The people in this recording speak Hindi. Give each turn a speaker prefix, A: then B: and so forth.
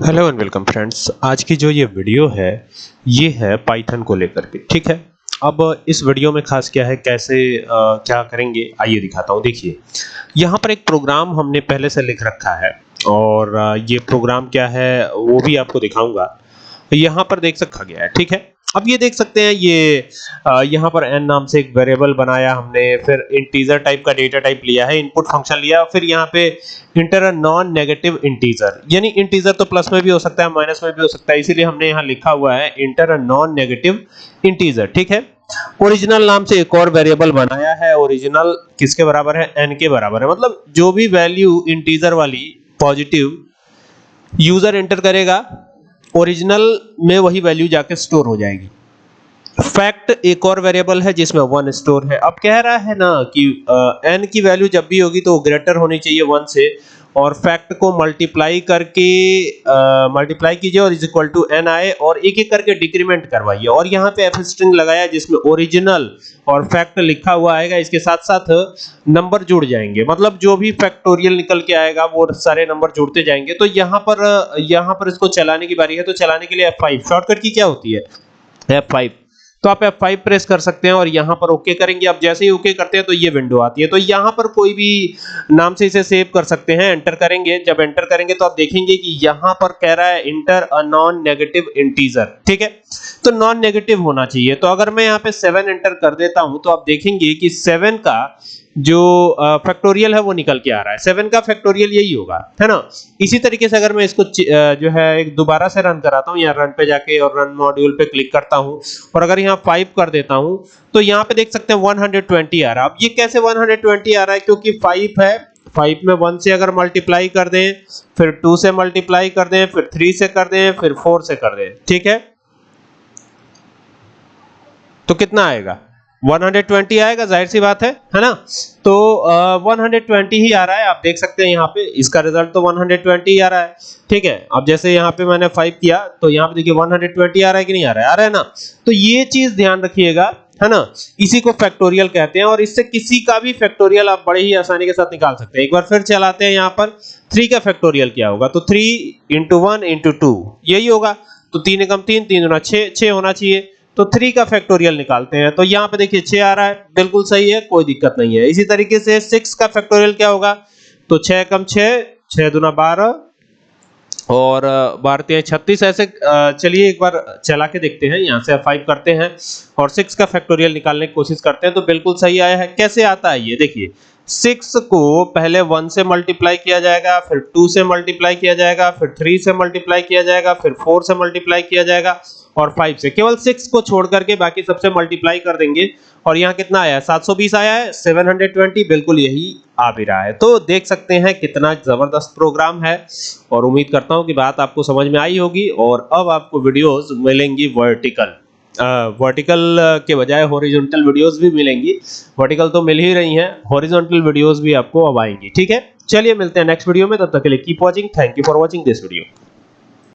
A: Hello and welcome friends. आज की जो ये वीडियो है ये है पाइथन को लेकर के, ठीक है। अब इस वीडियो में खास क्या है, कैसे क्या करेंगे आइए दिखाता हूँ। देखिए यहाँ पर एक प्रोग्राम हमने पहले से लिख रखा है और ये प्रोग्राम क्या है वो भी आपको दिखाऊंगा। यहाँ पर देख रखा गया है, ठीक है। अब ये देख सकते हैं ये यहाँ पर n नाम से एक वेरिएबल बनाया हमने, फिर इंटीजर टाइप का डेटा टाइप लिया है, इनपुट फंक्शन लिया, फिर यहाँ पे inter a non negative integer, यानी इंटीजर तो प्लस में भी हो सकता है माइनस में भी हो सकता है, इसीलिए हमने यहाँ लिखा हुआ है inter a non negative integer, ठीक है। ओरिजिनल नाम से एक और वेरिएबल बनाया है, ओरिजिनल किसके बराबर है, n के बराबर है, मतलब जो भी वैल्यू इंटीजर वाली पॉजिटिव यूजर एंटर करेगा ओरिजिनल में वही वैल्यू जाके स्टोर हो जाएगी। फैक्ट एक और वेरिएबल है जिसमें 1 स्टोर है। अब कह रहा है ना कि n की वैल्यू जब भी होगी तो ग्रेटर होनी चाहिए 1 से, और फैक्ट को मल्टीप्लाई करके मल्टीप्लाई कीजिए और इज इक्वल टू n आए और एक एक करके डिक्रीमेंट करवाइए। और यहाँ पे f स्ट्रिंग लगाया जिसमें ओरिजिनल और फैक्ट लिखा हुआ आएगा, इसके साथ साथ नंबर जुड़ जाएंगे, मतलब जो भी फैक्टोरियल निकल के आएगा वो सारे नंबर जुड़ते जाएंगे। तो यहाँ पर इसको चलाने की बारी है, तो चलाने के लिए F5 शॉर्टकट की क्या होती है, F5, तो आप F5 प्रेस कर सकते हैं और यहाँ पर ओके करेंगे। अब जैसे ही ओके करते हैं तो ये विंडो आती है, तो यहाँ पर कोई भी नाम से इसे सेव कर सकते हैं। एंटर करेंगे, जब एंटर करेंगे तो आप देखेंगे कि यहाँ पर कह रहा है inter a non negative integer, ठीक है। तो नॉन नेगेटिव होना चाहिए, तो अगर मैं यहाँ पे 7 एंटर कर देता हूं तो आप देखेंगे कि 7 का जो फैक्टोरियल है वो निकल के आ रहा है। 7 का फैक्टोरियल यही होगा, है ना। इसी तरीके से अगर मैं इसको जो है एक दोबारा से रन कराता हूँ, यहाँ रन पे जाके और रन मॉड्यूल पे क्लिक करता हूँ और अगर यहाँ 5 कर देता हूँ तो यहाँ पे देख सकते हैं 120 आ रहा है। अब ये कैसे 120 आ रहा है, क्योंकि 5 है, 5 में 1 से अगर मल्टीप्लाई कर दें, फिर 2 से मल्टीप्लाई कर दें, फिर 3 से कर दें, फिर 4 से कर दें, ठीक है, तो कितना आएगा, 120 आएगा, जाहिर सी बात है ना। तो 120 ही आ रहा है, आप देख सकते हैं यहाँ पे इसका रिजल्ट तो 120 ही आ रहा है, ठीक है। अब जैसे यहाँ पे मैंने 5 किया तो यहाँ पे देखिए 120 आ रहा है कि नहीं आ रहा है, आ रहा है ना। तो ये चीज ध्यान रखिएगा, है ना। इसी को फैक्टोरियल कहते हैं और इससे किसी का भी फैक्टोरियल आप बड़े ही आसानी के साथ निकाल सकते हैं। एक बार फिर चलाते हैं, यहाँ पर 3 का फैक्टोरियल क्या होगा, तो 3 × 1 × 2 यही होगा, तो 3 एकम 3, 3 दूना 6, 6 होना चाहिए। तो 3 का फैक्टोरियल निकालते हैं, तो यहाँ पे देखिए 6 आ रहा है, बिल्कुल सही है, कोई दिक्कत नहीं है। इसी तरीके से 6 का फैक्टोरियल क्या होगा, तो 6 एकम 6, 6 दूना 12 और 12 36 ऐसे। चलिए एक बार चला के देखते हैं, यहाँ से 5 करते हैं और 6 का फैक्टोरियल निकालने की कोशिश करते हैं, तो बिल्कुल सही आया है। कैसे आता है ये देखिए, 6 को पहले 1 से मल्टीप्लाई किया जाएगा, फिर 2 से मल्टीप्लाई किया जाएगा, फिर 3 से मल्टीप्लाई किया जाएगा, फिर 4 से मल्टीप्लाई किया जाएगा और 5 से। केवल 6 को छोड़ करके बाकी सबसे मल्टीप्लाई कर देंगे और यहाँ कितना आया है, 720 आया है, 720 बिल्कुल यही आ भी रहा है। तो देख सकते हैं कितना जबरदस्त प्रोग्राम है और उम्मीद करता हूँ कि बात आपको समझ में आई होगी। और अब आपको वीडियोस मिलेंगी वर्टिकल के बजाय हॉरिजॉन्टल वीडियोस भी मिलेंगी। वर्टिकल तो मिल ही रही हैं, हॉरिजॉन्टल वीडियोस भी आपको अब आएंगी, ठीक है। चलिए मिलते हैं नेक्स्ट वीडियो में, तब तक के लिए keep watching, thank you for watching this video.